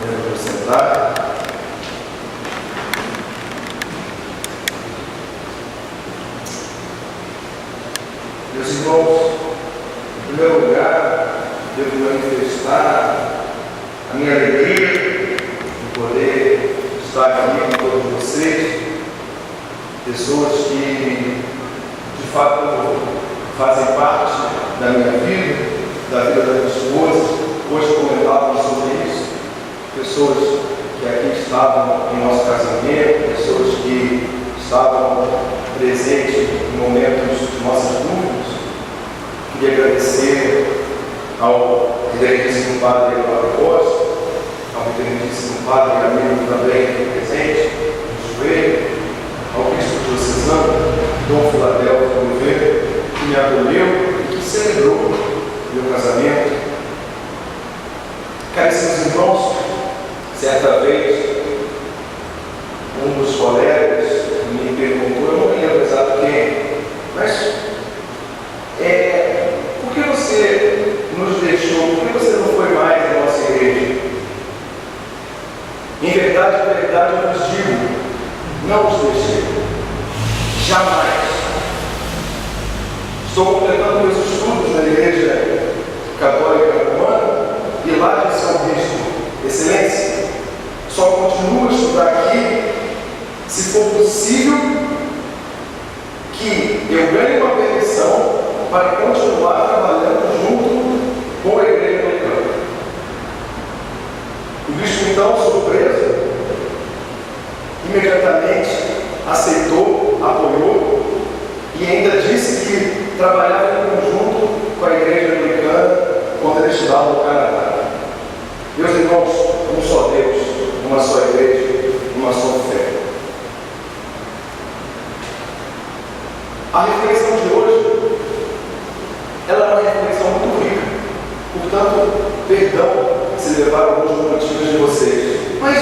Podemos sentar. Meus irmãos, em primeiro lugar, devo manifestar a minha alegria de poder estar aqui com todos vocês, pessoas que de fato fazem parte da minha vida, da vida da minha esposa. Hoje comentávamos sobre isso, pessoas que aqui estavam em nosso casamento, pessoas que estavam presentes em momentos de nossas dúvidas. Queria agradecer ao reverendíssimo Padre Eduardo Costa, ao reverendíssimo Padre amigo também aqui presente, no joelho, ao bispo diocesano, Dom Filadelfo Oliveira, que me acolheu e que celebrou meu casamento. Caríssimos irmãos, certa vez, um dos colegas me perguntou, eu não lembro exato quem, mas por que você nos deixou, por que você não foi mais na nossa igreja? Em verdade, eu vos digo, não os deixei, jamais. Estou completando meus estudos na Igreja Católica Romana e lá de São Bispo, Excelência, só continuo a estudar aqui se for possível que eu ganhe uma permissão para continuar trabalhando junto com a Igreja Anglicana. O bispo, então, surpreso, imediatamente aceitou, apoiou e ainda disse que trabalhava em conjunto com a Igreja Anglicana quando ele estudava no Canadá. Meus irmãos, um só Deus, uma só igreja, uma só fé. A reflexão de hoje, ela é uma reflexão muito rica. Portanto, perdão se levar alguns minutinhos de vocês. Mas,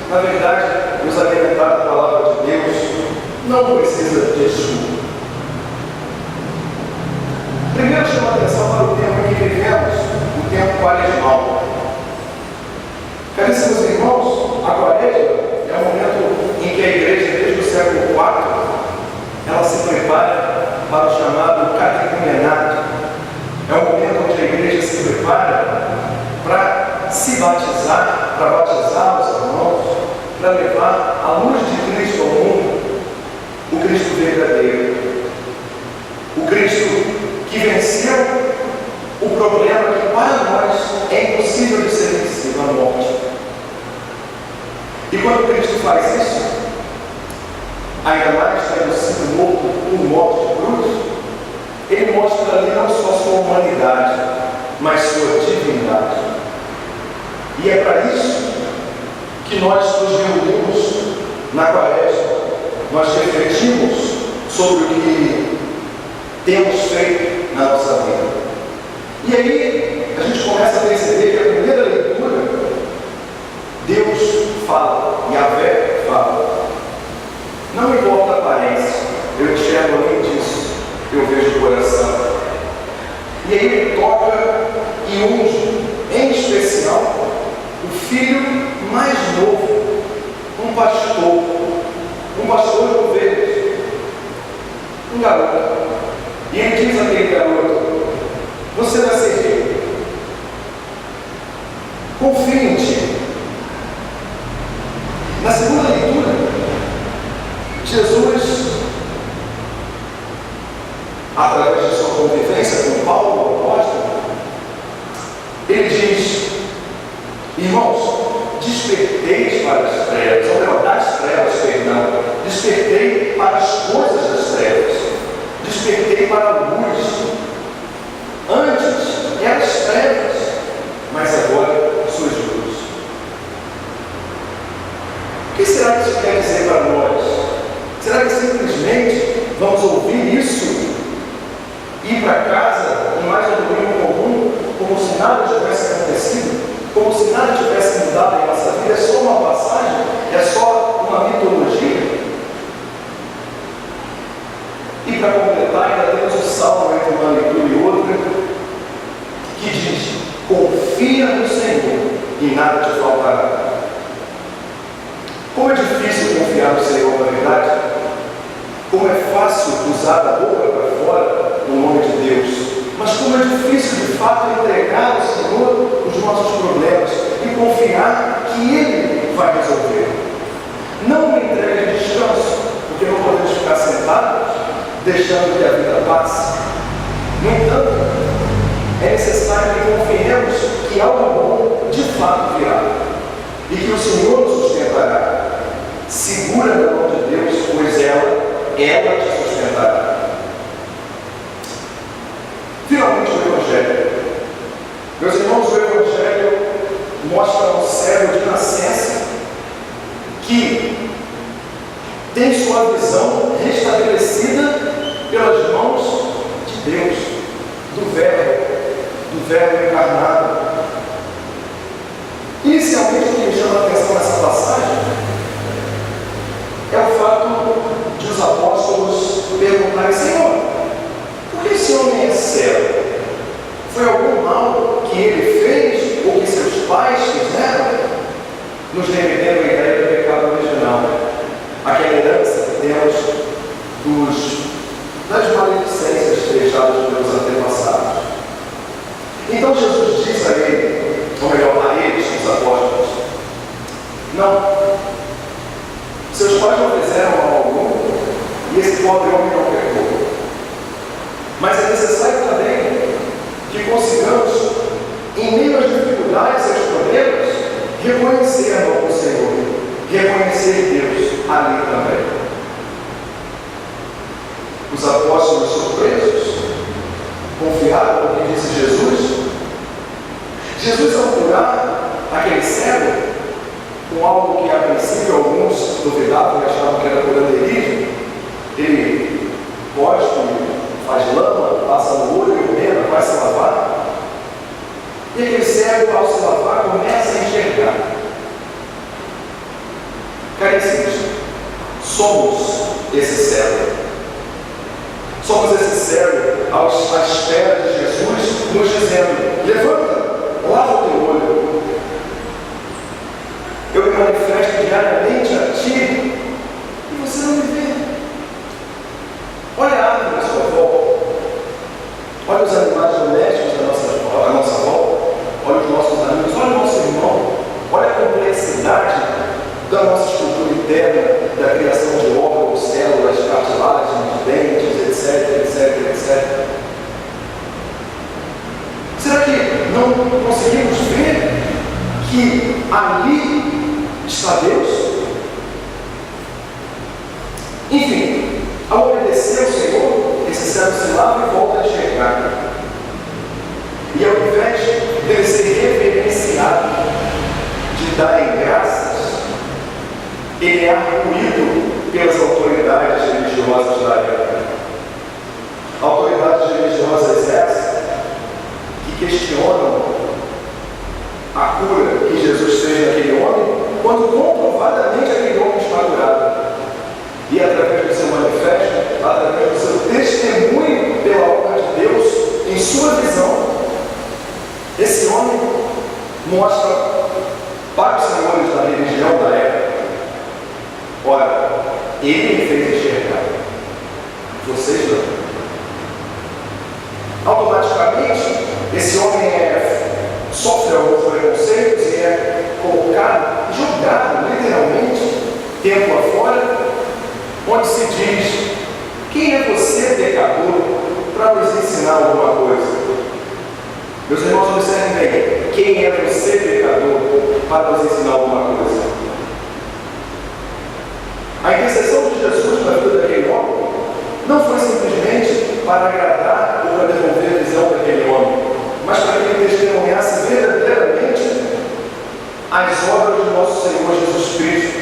na verdade, nos alimentar da palavra de Deus não precisa de desculpa. Primeiro, chama a atenção para o tempo em que vivemos, o tempo quaresmal. Caríssimos irmãos, a quaresma é um momento em que a igreja, desde o século IV, ela se prepara para o chamado catecumenato. É um momento onde a igreja se prepara para se batizar, para batizar os irmãos, para levar a luz de Cristo ao mundo, o Cristo verdadeiro, o Cristo que venceu o problema que para nós é impossível de ser vencido, a morte. E quando Cristo faz isso, ainda mais tendo sido morto por morte de cruz, ele mostra ali não só sua humanidade, mas sua divindade. E é para isso que nós nos reunimos na quaresma, nós refletimos sobre o que temos feito na nossa vida. E aí a gente começa a perceber que a primeira leitura, Deus fala, Yahvé fala. Não importa a aparência, eu enxergo além disso, eu vejo o coração. E aí ele toca e unge, em especial, o filho mais novo, um pastor de ovelhas, um garoto. E ele diz àquele garoto: você vai ser rei, confie em ti. Na segunda leitura, Jesus, através de sua convivência com Paulo, o apóstolo, ele diz: irmãos, desperteis para as trevas, ou melhor, das trevas, perdão, despertei para as coisas das trevas, despertei para a luz. Antes eram as trevas, mas agora sois luz. O que será que isso quer dizer para nós? Será que simplesmente vamos ouvir isso, ir para casa em mais um domingo comum, como se nada tivesse acontecido, como se nada tivesse mudado em nossa vida? É só uma passagem? É só uma mitologia? E para completar, ainda temos o salmo entre uma leitura e outra, que diz: confia no Senhor e nada te faltará. confiar no Senhor, na verdade? Como é fácil usar da boca para fora o nome de Deus, mas como é difícil de fato entregar ao Senhor os nossos problemas e confiar que Ele vai resolver. Não uma entrega de descanso, porque não podemos ficar sentados deixando que a vida passe. No entanto, é necessário que confiemos que algo bom de fato virá e que o Senhor nos sustentará. Segura na mão de Deus, pois ela te sustentará. Finalmente, o Evangelho. Meus irmãos, o Evangelho mostra um cego de nascença que tem sua visão restabelecida pelas mãos de Deus, do Verbo encarnado. Inicialmente, o que me chama a atenção nessa passagem é o fato de os apóstolos perguntarem: Senhor, por que esse homem é cego? Foi algum mal que ele fez ou que seus pais fizeram? Nos remetendo à ideia do pecado original, aquela herança que temos das maledicências deixadas pelos antepassados. Então Jesus diz a ele, ou melhor, a eles, os apóstolos: não, seus pais não fizeram mal algum e esse pobre homem não pecou. Mas é necessário também que consigamos, em meio às dificuldades e aos problemas, reconhecer a mão do Senhor, reconhecer Deus ali também. Os apóstolos surpresos confiaram no que disse Jesus. Jesus, ao curar aquele cego, com algo que a princípio alguns duvidavam e achavam que era curanderismo, ele cospe, faz lama, passa no olho, ordena, vai se lavar. E aquele cego, ao se lavar, começa a enxergar. Caríssimos, somos esse cego. Somos esse cego à espera de Jesus, nos dizendo: levanta, lava o teu olho. Eu me manifesto diariamente a ti e você não me vê. Olha a árvore à sua volta. Olha os animais domésticos à nossa volta. Olha os nossos amigos. Olha o nosso irmão. Olha a complexidade da nossa estrutura interna, da criação de órgãos, células, cartilagens, dentes, etc. Será que não conseguimos ver que ali está Deus? Enfim, ao obedecer ao Senhor, esse cego se lava e volta a enxergar. E ao invés dele ser reverenciado, de darem graças, ele é arguído pelas autoridades religiosas da época. Autoridades religiosas essas que questionam a cura que Jesus fez naquele homem, quando comprovadamente aquele homem está curado. E através do seu manifesto, através do seu testemunho pela obra de Deus, em sua visão, esse homem mostra para os senhores da religião da época: ora, ele me fez enxergar, vocês não. Automaticamente, esse homem sofre alguns preconceitos e é colocado, jogado literalmente, tempo afora, onde se diz: quem é você, pecador, para nos ensinar alguma coisa? Meus irmãos, observem bem: quem é você, pecador, para nos ensinar alguma coisa? A intercessão de Jesus na vida daquele homem não foi simplesmente para agradar ou para devolver a visão daquele homem, mas para que ele testemunhasse verdadeiramente as obras do nosso Senhor Jesus Cristo,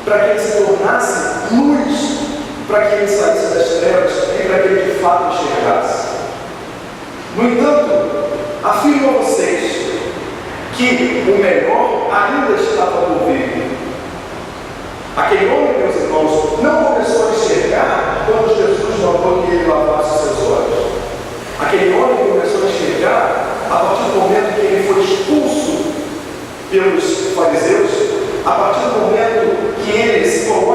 para que ele se tornasse luz, para que ele saísse das trevas e para que ele de fato enxergasse. No entanto, afirmo a vocês que o melhor ainda estava por vir. Aquele homem, meus irmãos, não começou a enxergar quando Jesus mandou que ele lavasse seus olhos. Aquele homem começou a enxergar a partir do momento que ele foi expulso pelos fariseus, a partir do momento que ele se coloca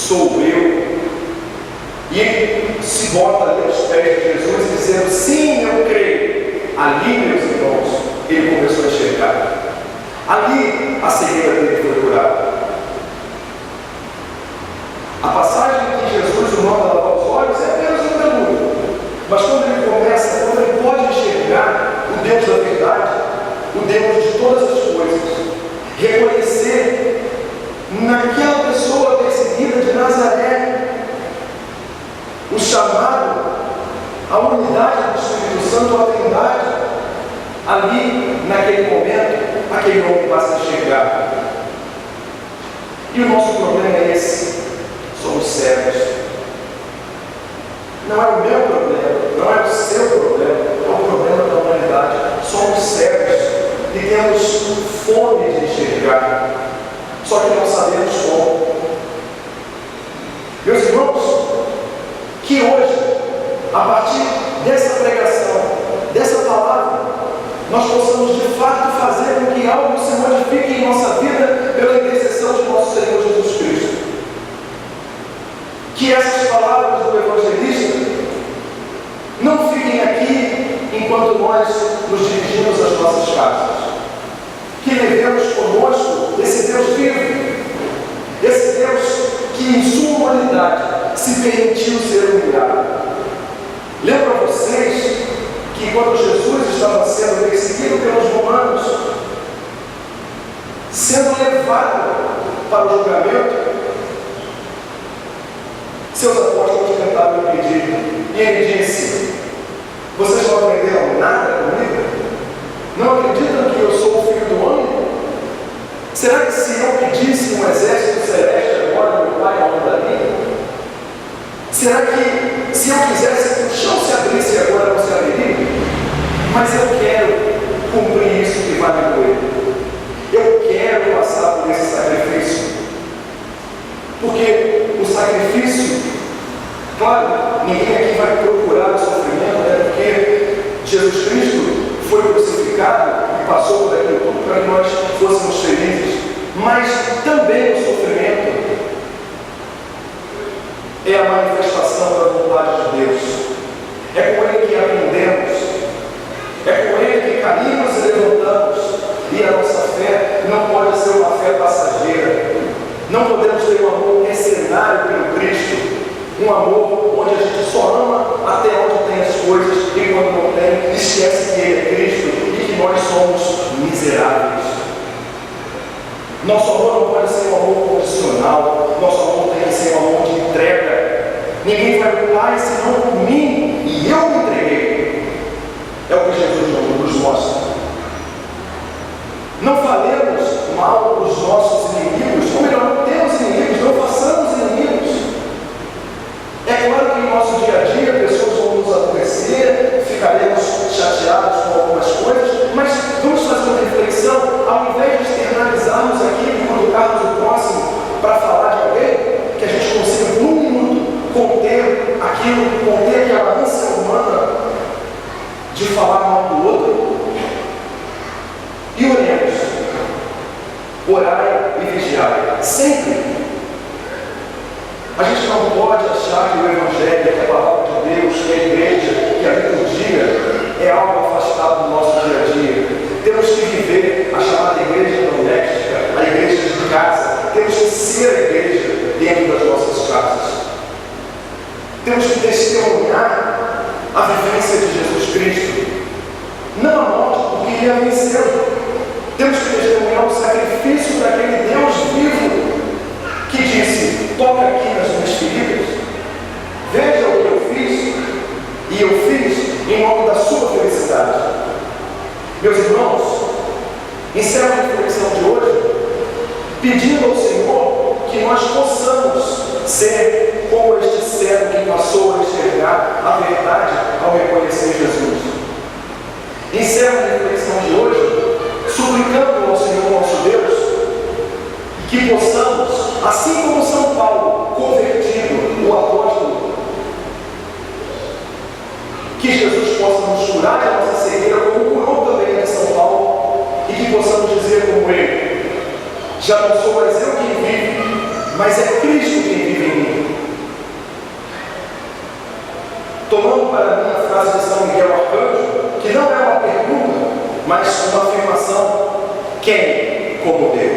sou eu. E ele se bota ali aos pés de Jesus, dizendo: sim, eu creio. Ali, meus irmãos, ele começou a enxergar. Ali a cegueira dele foi curada. A passagem que Jesus o manda lavar os olhos é apenas um prelúdio. Mas quando ele pode enxergar o Deus da verdade, o Deus de todas as coisas, reconhecer naquela pessoa perseguida de Nazaré o chamado, a unidade do Espírito Santo, a Trindade, ali, naquele momento, aquele homem passa a enxergar. E o nosso problema é esse: somos cegos. Não é o meu problema, não é o seu problema, é o problema da humanidade. Somos cegos e temos fome de enxergar, só que não sabemos como. Meus irmãos, que hoje, a partir dessa pregação, dessa palavra, nós possamos de fato fazer com que algo se modifique em nossa vida pela intercessão de nosso Senhor Jesus Cristo. Que essas palavras do evangelista não fiquem aqui enquanto nós nos dirigimos às nossas casas. Que levemos conosco esse Deus vivo, esse Deus que em sua humanidade se permitiu ser humilhado. Lembro a vocês que quando Jesus estava sendo perseguido pelos romanos, sendo levado para o julgamento, seus apóstolos tentaram impedir, e ele disse: vocês não aprenderam nada comigo? Não acreditam que eu sou o Filho do Homem? Será que se eu pedisse um exército celeste agora, meu Pai não mandaria? Será que se eu quisesse que o chão se abrisse agora não se abriria? Mas eu quero cumprir isso que vai me doer. Eu quero passar por esse sacrifício. Porque o sacrifício, claro, ninguém aqui vai procurar o sofrimento, né? Porque Jesus Cristo foi crucificado e passou por aquilo tudo para que nós fôssemos felizes. Mas também o sofrimento é a manifestação da vontade de Deus. É com ele que aprendemos, é com ele que caímos e levantamos. E a nossa fé não pode ser uma fé passageira. Não podemos ter um amor mercenário pelo Cristo, um amor onde a gente só ama até onde tem as coisas, e quando não tem, esquece que ele é Cristo e que nós somos miseráveis. Nosso amor não pode ser um amor condicional, nosso amor tem que ser um amor de entrega. Ninguém vai para o Pai senão por mim, e eu me entreguei. É o que Jesus nos mostra. Não falemos mal dos nossos inimigos, ou melhor, não temos inimigos, não façamos inimigos. É claro que em nosso dia a dia pessoas vão nos aborrecer, ficaremos chateados com algumas coisas, mas vamos fazer uma reflexão, ao invés de externalizarmos aquilo e colocarmos o próximo para falar de alguém, que a gente consiga, por um minuto, conter aquela ânsia humana de falar mal do outro. E oremos, orai e vigiai, sempre. A gente não pode achar que o Evangelho, que a palavra de Deus, que a igreja, que a liturgia é algo afastado do nosso dia a dia. Temos que viver a chamada igreja doméstica, a igreja de casa. Temos que ser a igreja dentro das nossas casas. Temos que testemunhar a vivência de Jesus Cristo. Não a morte, porque ele a venceu. Temos que testemunhar o sacrifício daquele Deus vivo que disse: toca aqui nas minhas feridas, veja o que eu fiz, e eu fiz em nome da sua felicidade. Meus irmãos, encerro a reflexão de hoje pedindo ao Senhor que nós possamos ser como este cego que passou a enxergar a verdade ao reconhecer Jesus. Encerro a reflexão de hoje suplicando ao Senhor nosso Deus que possamos, assim como São Paulo, convertido, o apóstolo, que Jesus possa nos curar de nossa cegueira, como curou também a São Paulo, e que possamos dizer como ele: já não sou mais eu quem vive, mas é Cristo quem vive em mim. frase de São Miguel Arcanjo, que não é uma pergunta, mas uma afirmação: quem como Deus?